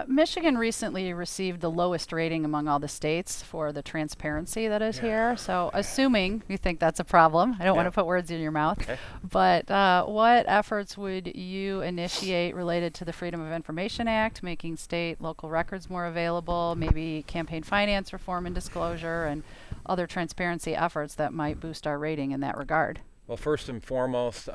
Michigan recently received the lowest rating among all the states for the transparency that is here. So, assuming you think that's a problem, I don't want to put words in your mouth, but what efforts would you initiate related to the Freedom of Information Act, making state local records more available, maybe campaign finance reform and disclosure, and other transparency efforts that might boost our rating in that regard? Well, first and foremost,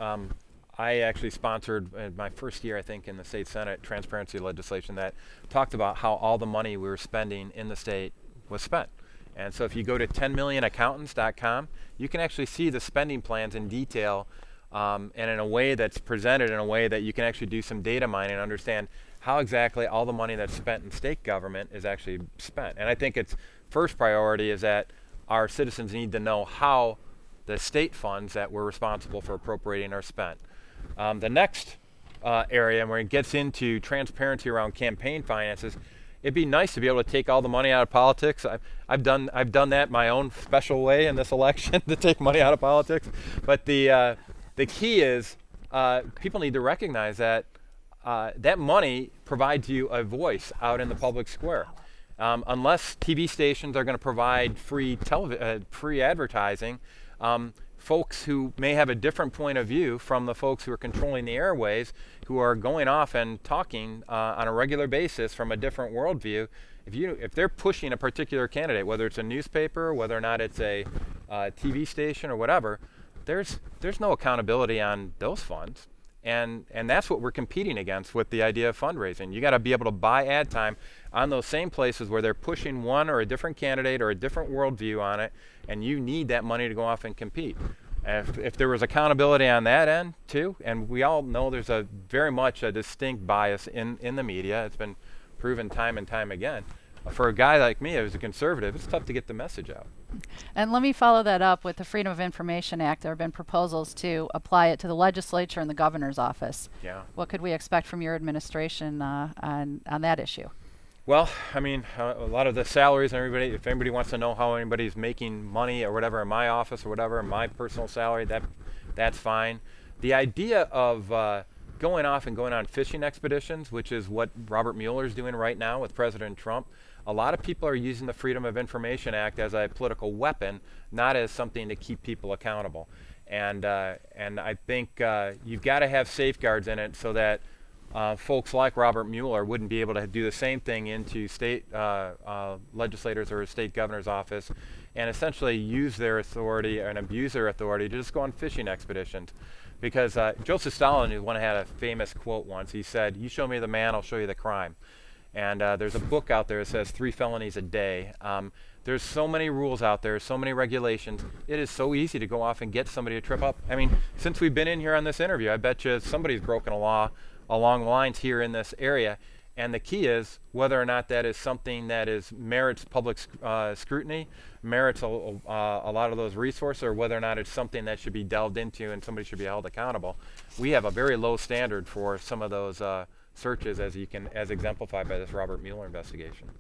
I actually sponsored my first year, I think, in the state Senate transparency legislation that talked about how all the money we were spending in the state was spent. And so if you go to 10millionaccountants.com, you can actually see the spending plans in detail and in a way that's presented in a way that you can actually do some data mining and understand how exactly all the money that's spent in state government is actually spent. And I think its first priority is that our citizens need to know how the state funds that we're responsible for appropriating are spent. The next area where it gets into transparency around campaign finances, it'd be nice to be able to take all the money out of politics. I've done that my own special way in this election to take money out of politics. But the key is people need to recognize that that money provides you a voice out in the public square. Unless TV stations are going to provide free advertising, folks who may have a different point of view from the folks who are controlling the airways, who are going off and talking on a regular basis from a different worldview, if they're pushing a particular candidate, whether it's a newspaper, whether or not it's a TV station or whatever, there's no accountability on those funds. And that's what we're competing against with the idea of fundraising. You got to be able to buy ad time on those same places where they're pushing one or a different candidate or a different worldview on it, and you need that money to go off and compete. And if there was accountability on that end too, and we all know there's very much a distinct bias in the media, it's been proven time and time again. For a guy like me who's a conservative, it's tough to get the message out. And let me follow that up with the Freedom of Information Act. There have been proposals to apply it to the legislature and the governor's office. Yeah. What could we expect from your administration on that issue? Well, I mean, a lot of the salaries and everybody, if anybody wants to know how anybody's making money or whatever in my office or whatever, my personal salary, that's fine. The idea of going off and going on fishing expeditions, which is what Robert Mueller is doing right now with President Trump, a lot of people are using the Freedom of Information Act as a political weapon, not as something to keep people accountable. And I think you've got to have safeguards in it so that folks like Robert Mueller wouldn't be able to do the same thing into state legislators or a state governor's office and essentially use their authority and abuse their authority to just go on fishing expeditions. Because Joseph Stalin had a famous quote once. He said, "You show me the man, I'll show you the crime." And there's a book out there that says 3 felonies a day. There's so many rules out there, so many regulations. It is so easy to go off and get somebody to trip up. I mean, since we've been in here on this interview, I bet you somebody's broken a law along the lines here in this area. And the key is whether or not that is something that merits public scrutiny, merits a lot of those resources, or whether or not it's something that should be delved into and somebody should be held accountable. We have a very low standard for some of those searches, as exemplified by this Robert Mueller investigation.